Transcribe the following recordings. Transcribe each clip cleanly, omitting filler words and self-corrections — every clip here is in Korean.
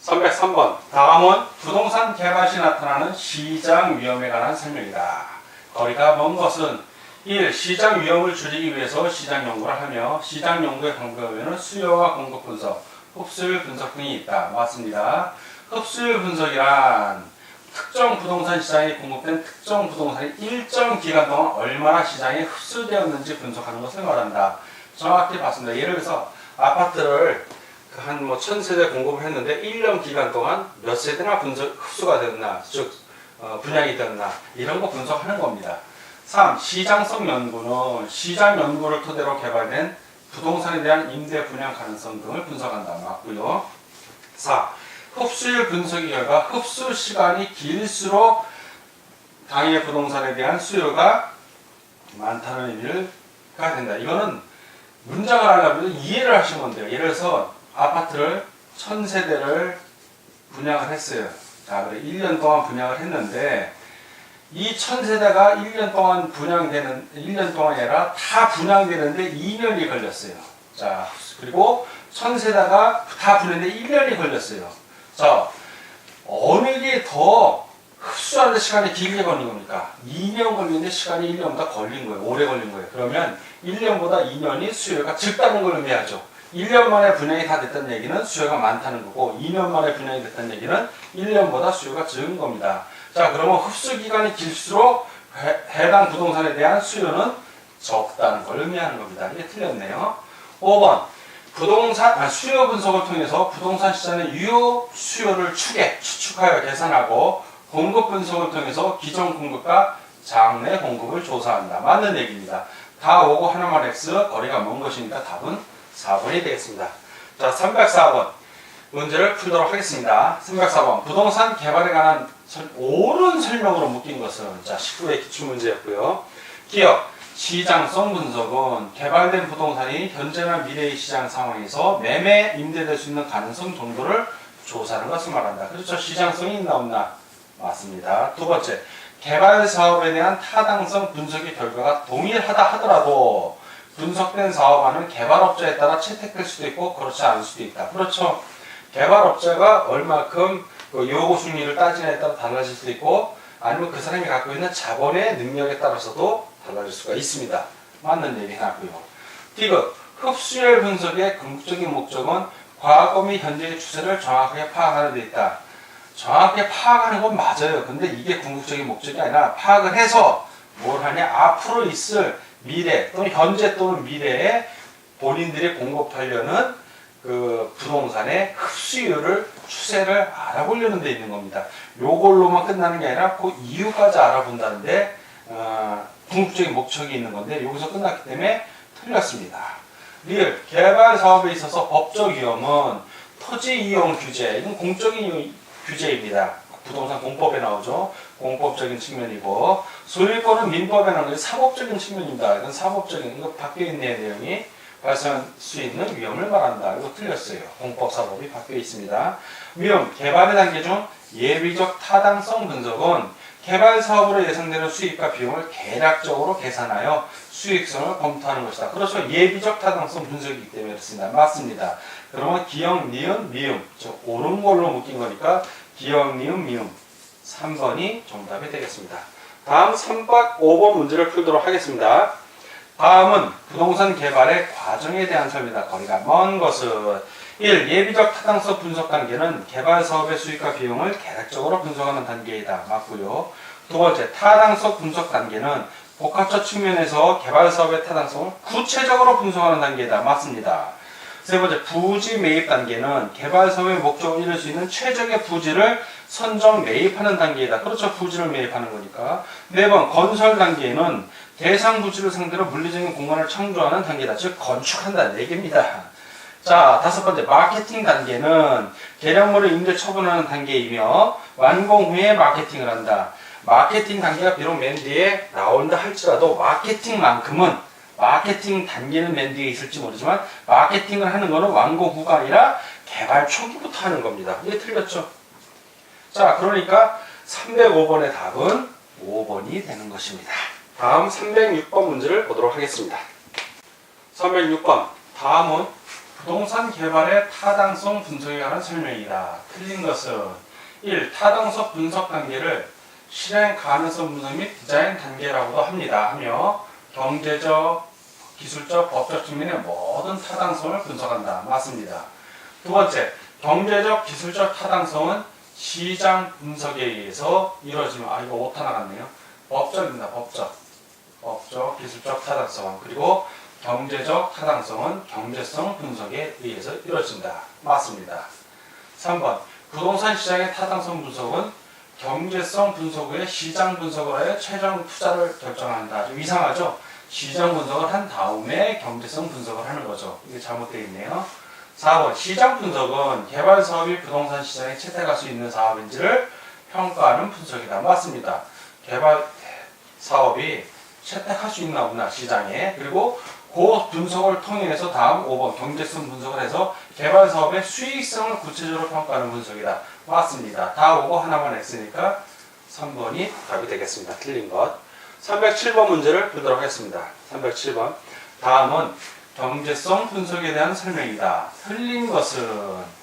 303번. 다음은 부동산 개발 시 나타나는 시장 위험에 관한 설명이다. 거리가 먼 것은 1. 시장 위험을 줄이기 위해서 시장 연구를 하며 시장 연구의 방법에는 수요와 공급 분석, 흡수율 분석 등이 있다. 맞습니다. 흡수율 분석이란 특정 부동산 시장에 공급된 특정 부동산이 일정 기간 동안 얼마나 시장에 흡수되었는지 분석하는 것을 말한다. 정확히 봤습니다. 예를 들어서 아파트를 한 1000세대 공급을 했는데 1년 기간 동안 몇 세대나 흡수가 됐나, 즉 분양이 됐나 이런 거 분석하는 겁니다. 3. 시장성 연구는 시장 연구를 토대로 개발된 부동산에 대한 임대 분양 가능성 등을 분석한다. 맞고요. 4. 흡수율 분석의 결과 흡수 시간이 길수록 당해 부동산에 대한 수요가 많다는 의미가 된다. 이거는 문장을 하려면 이해를 하시면 돼요. 예를 들어서 아파트를 1000세대를 분양을 했어요. 자, 그래 1년 동안 분양을 했는데 이 1000세대가 1년 동안 1년 동안이 아니라 다 분양되는데 2년이 걸렸어요. 자, 그리고 1000세대가 다 분양되는데 1년이 걸렸어요. 자, 어느 게 더 흡수하는 시간이 길게 걸린 겁니까? 2년 걸리는데 시간이 1년보다 걸린 거예요. 오래 걸린 거예요. 그러면 1년보다 2년이 수요가 적다는 걸 의미하죠. 1년 만에 분양이 다 됐다는 얘기는 수요가 많다는 거고 2년 만에 분양이 됐다는 얘기는 1년보다 수요가 적은 겁니다. 자, 그러면 흡수 기간이 길수록 해당 부동산에 대한 수요는 적다는 걸 의미하는 겁니다. 이게 틀렸네요. 5번. 수요 분석을 통해서 부동산 시장의 유효 수요를 추측하여 계산하고 공급 분석을 통해서 기존 공급과 장래 공급을 조사한다. 맞는 얘기입니다. 다 오고 하나만 X, 거리가 먼 것이니까 답은 4번이 되겠습니다. 자, 304번 문제를 풀도록 하겠습니다. 304번 부동산 개발에 관한 옳은 설명으로 묶인 것은 자 19의 기출문제였고요. 기억 시장성 분석은 개발된 부동산이 현재나 미래의 시장 상황에서 매매 임대될 수 있는 가능성 정도를 조사하는 것을 말한다. 그렇죠. 시장성이 있나 없나? 맞습니다. 두 번째, 개발 사업에 대한 타당성 분석의 결과가 동일하다 하더라도 분석된 사업안은 개발업자에 따라 채택될 수도 있고 그렇지 않을 수도 있다. 그렇죠. 개발업자가 얼마큼 요구 순위를 따지냐에 따라 달라질 수도 있고 아니면 그 사람이 갖고 있는 자본의 능력에 따라서도 달라질 수가 있습니다. 맞는 얘기 하고요. 디귿, 흡수율 분석의 궁극적인 목적은 과거 및 현재의 추세를 정확하게 파악하는 데 있다. 정확하게 파악하는 건 맞아요. 근데 이게 궁극적인 목적이 아니라 파악을 해서 뭘 하냐? 앞으로 있을 미래 또는 현재 또는 미래에 본인들이 공급하려는 그 부동산의 흡수율을 추세를 알아보려는 데 있는 겁니다. 요걸로만 끝나는 게 아니라 그 이유까지 알아본다는데 궁극적인 목적이 있는 건데 여기서 끝났기 때문에 틀렸습니다. 리을 개발 사업에 있어서 법적 위험은 토지 이용 규제, 이건 공적인 규제입니다. 부동산 공법에 나오죠. 공법적인 측면이고 소유권은 민법에 나오는 사법적인 측면입니다. 이건 사법적인 이거 바뀌어 있는 내용이 발생할 수 있는 위험을 말한다. 이거 틀렸어요. 공법 사법이 바뀌어 있습니다. 위험 개발의 단계 중 예비적 타당성 분석은 개발 사업으로 예상되는 수익과 비용을 계략적으로 계산하여 수익성을 검토하는 것이다. 그렇죠. 예비적 타당성 분석이기 때문에 그렇습니다. 맞습니다. 그러면 기역, 니은, 미음. 옳은 걸로 묶인 거니까 기역, 니은, 미음. 3번이 정답이 되겠습니다. 다음 5번 문제를 풀도록 하겠습니다. 다음은 부동산 개발의 과정에 대한 설명이다. 거리가 먼 것은 1. 예비적 타당성 분석 단계는 개발 사업의 수익과 비용을 계략적으로 분석하는 단계이다. 맞고요. 두 번째, 타당성 분석 단계는 복합적 측면에서 개발 사업의 타당성을 구체적으로 분석하는 단계이다. 맞습니다. 세 번째, 부지 매입 단계는 개발 사업의 목적을 이룰 수 있는 최적의 부지를 선정 매입하는 단계이다. 그렇죠. 부지를 매입하는 거니까. 네 번, 건설 단계는 대상 부지를 상대로 물리적인 공간을 창조하는 단계다. 즉, 건축한다는 얘기입니다. 자, 다섯 번째, 마케팅 단계는 계량물을 임대 처분하는 단계이며 완공 후에 마케팅을 한다. 마케팅 단계가 비록 맨 뒤에 나온다 할지라도 마케팅 단계는 맨 뒤에 있을지 모르지만 마케팅을 하는 거는 완공 후가 아니라 개발 초기부터 하는 겁니다. 이게 틀렸죠? 자, 그러니까 305번의 답은 5번이 되는 것입니다. 다음 306번 문제를 보도록 하겠습니다. 306번. 다음은 부동산 개발의 타당성 분석에 관한 설명이다. 틀린 것은 1. 타당성 분석 단계를 실행 가능성 분석 및 디자인 단계라고도 합니다. 하며 경제적, 기술적, 법적 측면의 모든 타당성을 분석한다. 맞습니다. 두 번째, 경제적, 기술적 타당성은 시장 분석에 의해서 이루어지면, 이거 오타 나갔네요. 법적입니다. 법적, 기술적 타당성. 그리고 경제적 타당성은 경제성 분석에 의해서 이루어진다. 맞습니다. 3번, 부동산 시장의 타당성 분석은 경제성 분석 후에 시장 분석을 하여 최종 투자를 결정한다. 좀 이상하죠? 시장 분석을 한 다음에 경제성 분석을 하는 거죠. 이게 잘못되어 있네요. 4번, 시장 분석은 개발 사업이 부동산 시장에 채택할 수 있는 사업인지를 평가하는 분석이다. 맞습니다. 개발 사업이 채택할 수 있나 없나 시장에, 그리고 그 분석을 통해서 다음 5번 경제성 분석을 해서 개발 사업의 수익성을 구체적으로 평가하는 분석이다. 맞습니다. 다 오고 하나만 X니까 3번이 답이 되겠습니다. 틀린 것. 307번 문제를 보도록 하겠습니다. 307번. 다음은 경제성 분석에 대한 설명이다. 틀린 것은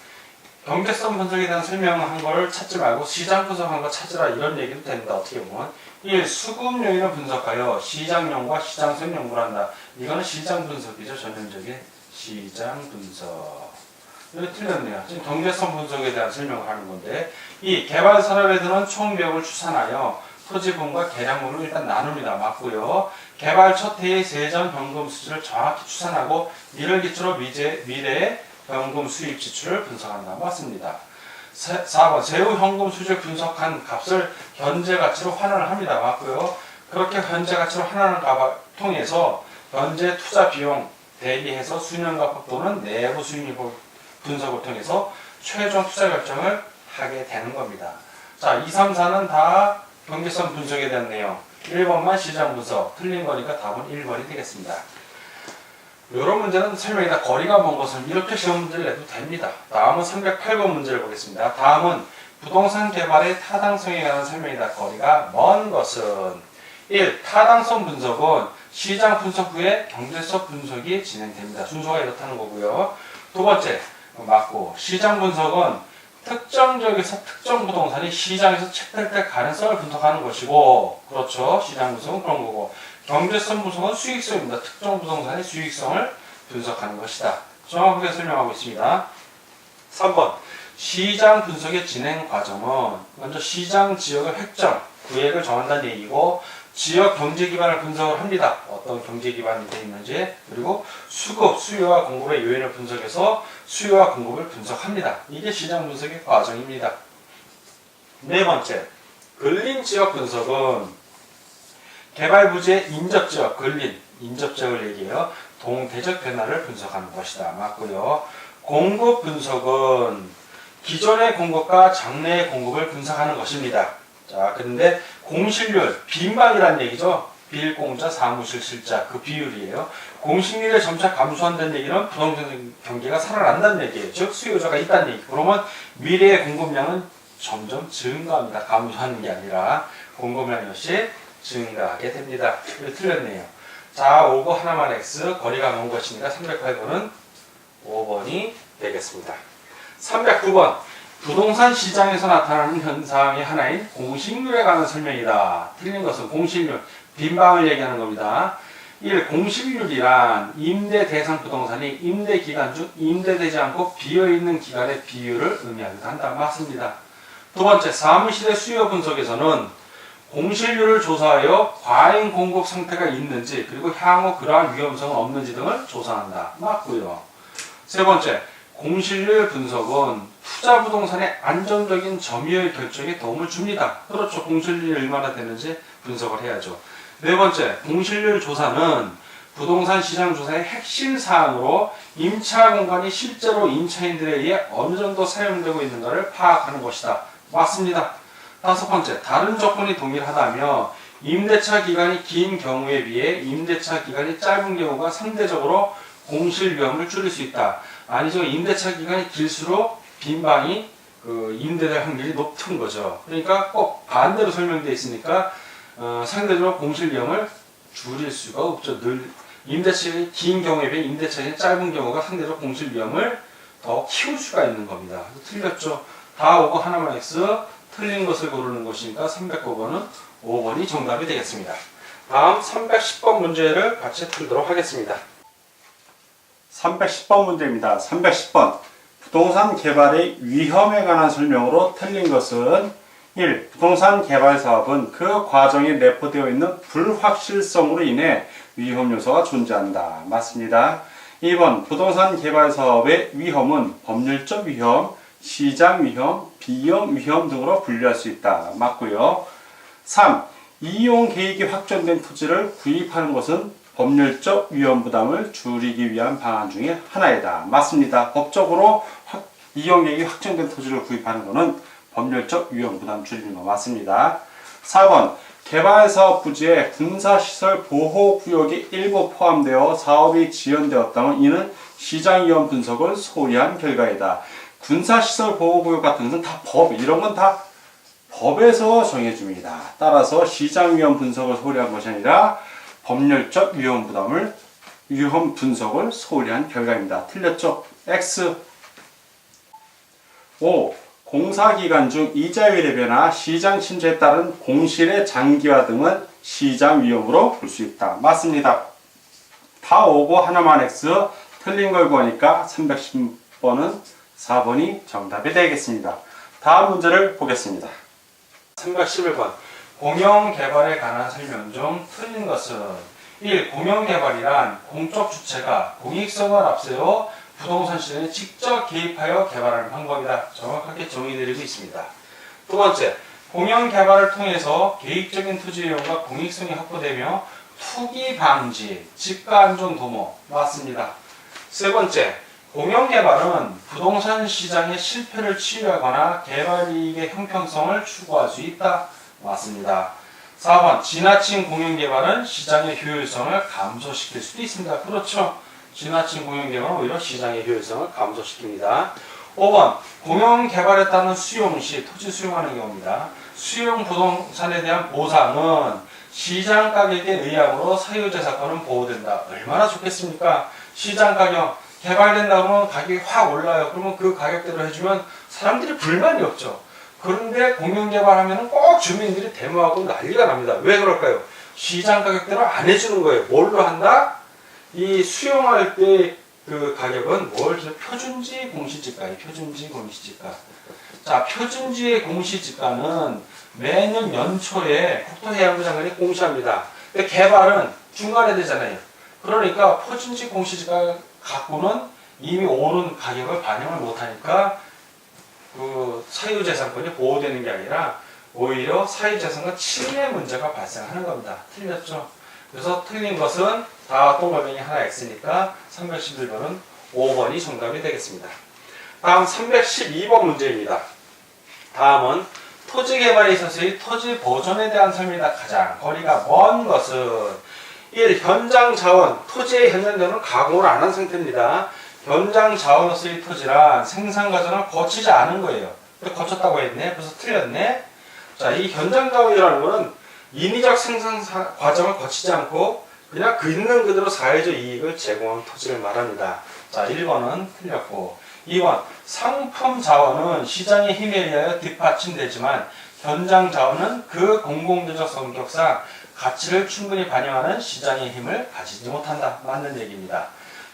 경제성 분석에 대한 설명한 걸 찾지 말고 시장 분석한 거 찾으라, 이런 얘기도 됩니다. 어떻게 보면 1. 수급 요인을 분석하여 시장용과 시장성 연구를 한다. 이거는 시장 분석이죠. 전형적인 시장 분석. 이거 틀렸네요. 지금 경제성 분석에 대한 설명을 하는 건데, 이 개발 산업에 드는 총 비용을 추산하여 토지분과 계량분을 일단 나눕니다. 맞고요. 개발 첫 해의 세전 현금 수지를 정확히 추산하고 이를 기초로 미래의 현금 수입 지출을 분석한다. 맞습니다. 4번, 세후 현금 수지를 분석한 값을 현재 가치로 환원을 합니다. 맞고요. 그렇게 현재 가치로 환원을 통해서 현재 투자 비용 대비해서 수년가법 또는 내부 수익률 분석을 통해서 최종 투자 결정을 하게 되는 겁니다. 자, 2, 3, 4는 다 경제성 분석에 대한 내용. 1번만 시장 분석. 틀린 거니까 답은 1번이 되겠습니다. 이런 문제는 설명이다. 거리가 먼 것은 이렇게 시험 문제를 내도 됩니다. 다음은 308번 문제를 보겠습니다. 다음은 부동산 개발의 타당성에 관한 설명이다. 거리가 먼 것은 1. 타당성 분석은 시장 분석 후에 경제적 분석이 진행됩니다. 순서가 이렇다는 거고요. 두 번째, 맞고, 시장 분석은 특정 지역에서 특정 부동산이 시장에서 채택될 가능성을 분석하는 것이고, 그렇죠. 시장 분석은 그런 거고, 경제성 분석은 수익성입니다. 특정 부동산의 수익성을 분석하는 것이다. 정확하게 설명하고 있습니다. 3번, 시장 분석의 진행 과정은 먼저 시장 지역을 획정, 구획을 정한다는 얘기고, 지역 경제 기반을 분석을 합니다. 어떤 경제 기반이 되어 있는지, 그리고 수급, 수요와 공급의 요인을 분석해서 수요와 공급을 분석합니다. 이게 시장 분석의 과정입니다. 네 번째, 근린 지역 분석은 개발 부지의 인접 지역, 근린, 인접 지역을 얘기해요. 동대적 변화를 분석하는 것이다. 맞고요. 공급 분석은 기존의 공급과 장래의 공급을 분석하는 것입니다. 자, 그런데 공실률, 빈방이라는 얘기죠. 빌공자, 사무실 실자, 그 비율이에요. 공실률이 점차 감소한다는 얘기는 부동산 경기가 살아난다는 얘기예요. 즉 수요자가 있다는 얘기. 그러면 미래의 공급량은 점점 증가합니다. 감소하는 게 아니라 공급량 역시 증가하게 됩니다. 이거 틀렸네요. 자, 5번 하나만 X, 거리가 먼 것이니까 308번은 5번이 되겠습니다. 309번, 부동산 시장에서 나타나는 현상의 하나인 공실률에 관한 설명이다. 틀린 것은 공실률, 빈방을 얘기하는 겁니다. 1. 공실률이란 임대 대상 부동산이 임대 기간 중 임대되지 않고 비어있는 기간의 비율을 의미하기도 한다. 맞습니다. 두 번째, 사무실의 수요 분석에서는 공실률을 조사하여 과잉 공급 상태가 있는지, 그리고 향후 그러한 위험성은 없는지 등을 조사한다. 맞고요. 세 번째, 공실률 분석은 투자 부동산의 안정적인 점유율 결정에 도움을 줍니다. 그렇죠. 공실률이 얼마나 되는지 분석을 해야죠. 네 번째, 공실률 조사는 부동산 시장 조사의 핵심 사항으로 임차 공간이 실제로 임차인들에 의해 어느 정도 사용되고 있는가를 파악하는 것이다. 맞습니다. 다섯 번째, 다른 조건이 동일하다며 임대차 기간이 긴 경우에 비해 임대차 기간이 짧은 경우가 상대적으로 공실 위험을 줄일 수 있다. 아니죠. 임대차 기간이 길수록 빈방이 임대될 확률이 높은 거죠. 그러니까 꼭 반대로 설명되어 있으니까 상대적으로 공실 위험을 줄일 수가 없죠. 늘 임대차익이 긴 경우에 비해 임대차익이 짧은 경우가 상대적 공실 위험을 더 키울 수가 있는 겁니다. 틀렸죠? 다 오고 하나만 X, 틀린 것을 고르는 것이니까 309번은 5번이 정답이 되겠습니다. 다음 310번 문제를 같이 풀도록 하겠습니다. 310번 문제입니다. 310번. 부동산 개발의 위험에 관한 설명으로 틀린 것은 1. 부동산 개발 사업은 그 과정에 내포되어 있는 불확실성으로 인해 위험 요소가 존재한다. 맞습니다. 2번. 부동산 개발 사업의 위험은 법률적 위험, 시장 위험, 비용 위험 등으로 분류할 수 있다. 맞고요. 3. 이용 계획이 확정된 토지를 구입하는 것은 법률적 위험 부담을 줄이기 위한 방안 중에 하나이다. 맞습니다. 법적으로 이용 계획이 확정된 토지를 구입하는 것은 법률적 위험 부담 줄이는 거 맞습니다. 4번. 개발사업 부지에 군사시설 보호구역이 일부 포함되어 사업이 지연되었다면 이는 시장위험 분석을 소홀히한 결과이다. 군사시설 보호구역 같은 것은 다 법, 이런 건 다 법에서 정해줍니다. 따라서 시장위험 분석을 소홀히한 것이 아니라 법률적 위험 분석을 소홀히한 결과입니다. 틀렸죠? X. 5. 공사기간 중 이자율의 변화, 시장 침체에 따른 공실의 장기화 등은 시장 위험으로 볼 수 있다. 맞습니다. 다 오고 하나만 X, 틀린 걸 구하니까 310번은 4번이 정답이 되겠습니다. 다음 문제를 보겠습니다. 311번. 공영개발에 관한 설명 중 틀린 것은 1. 공영개발이란 공적 주체가 공익성을 앞세워 부동산 시장에 직접 개입하여 개발하는 방법이다. 정확하게 정의되고 있습니다. 두 번째, 공영개발을 통해서 계획적인 토지 이용과 공익성이 확보되며 투기 방지, 집가 안전 도모. 맞습니다. 세 번째, 공영개발은 부동산 시장의 실패를 치유하거나 개발 이익의 형평성을 추구할 수 있다. 맞습니다. 4번, 지나친 공영개발은 시장의 효율성을 감소시킬 수도 있습니다. 그렇죠. 지나친 공영개발은 오히려 시장의 효율성을 감소시킵니다. 5번, 공영개발에 따른 수용 시 토지 수용하는 경우입니다. 수용 부동산에 대한 보상은 시장 가격에 의함으로 사유재산권은 보호된다. 얼마나 좋겠습니까? 시장 가격 개발된다 그러면 가격이 확 올라요. 그러면 그 가격대로 해주면 사람들이 불만이 없죠. 그런데 공영개발하면 꼭 주민들이 데모하고 난리가 납니다. 왜 그럴까요? 시장 가격대로 안 해주는 거예요. 뭘로 한다? 이 수용할 때 그 가격은 뭘 표준지 공시지가예요. 표준지 공시지가. 자, 표준지의 공시지가는 매년 연초에 국토해양부 장관이 공시합니다. 근데 개발은 중간에 되잖아요. 그러니까 표준지 공시지가 갖고는 이미 오른 가격을 반영을 못하니까 그 사유재산권이 보호되는 게 아니라 오히려 사유재산권 침해 문제가 발생하는 겁니다. 틀렸죠? 그래서 틀린 것은 다 동그라미 하나 X니까 311번은 5번이 정답이 되겠습니다. 다음 312번 문제입니다. 다음은 토지 개발에 있어서의 토지 보존에 대한 설명이다. 가장 거리가 먼 것은 1. 현장 자원, 토지의 현장 자원은 가공을 안 한 상태입니다. 현장 자원으로서의 토지란 생산 과정을 거치지 않은 거예요. 거쳤다고 했네. 그래서 틀렸네. 자, 이 현장 자원이라는 것은 인위적 생산 과정을 거치지 않고 그냥 그 있는 그대로 사회적 이익을 제공한 토지를 말합니다. 자, 1번은 틀렸고 2번 상품 자원은 시장의 힘에 의하여 뒷받침되지만 현장 자원은 그 공공재적 성격상 가치를 충분히 반영하는 시장의 힘을 가지지 못한다. 맞는 얘기입니다.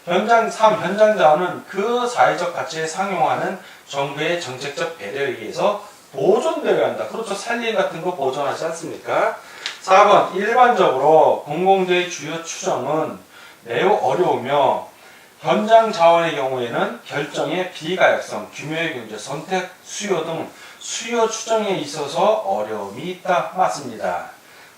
현장 자원은 그 사회적 가치에 상용하는 정부의 정책적 배려에 의해서 보존되어야 한다. 그렇죠. 산림 같은 거 보존하지 않습니까? 4번 일반적으로 공공재의 주요 추정은 매우 어려우며 현장 자원의 경우에는 결정의 비가역성, 규모의 경제, 선택, 수요 등 수요 추정에 있어서 어려움이 있다. 맞습니다.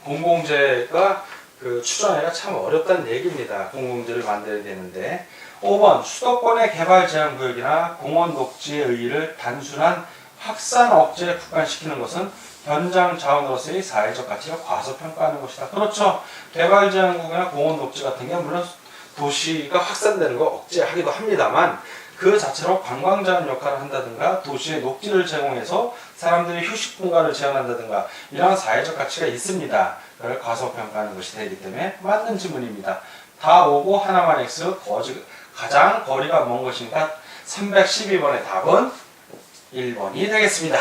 공공재가 그 추정하기가 참 어렵다는 얘기입니다. 공공재를 만들어야 되는데. 5번 수도권의 개발 제한 구역이나 공원 녹지의 의의를 단순한 확산 억제에 국한시키는 것은 현장 자원으로서의 사회적 가치를 과소평가하는 것이다. 그렇죠. 개발 제한 구역이나 공원 녹지 같은 게 물론 도시가 확산되는 거 억제하기도 합니다만 그 자체로 관광자원 역할을 한다든가 도시에 녹지를 제공해서 사람들이 휴식 공간을 제한한다든가 이런 사회적 가치가 있습니다. 그걸 과소평가하는 것이 되기 때문에 맞는 질문입니다. 다 오고 하나만 x 가장 거리가 먼 것이니까 312번의 답은 1번이 되겠습니다.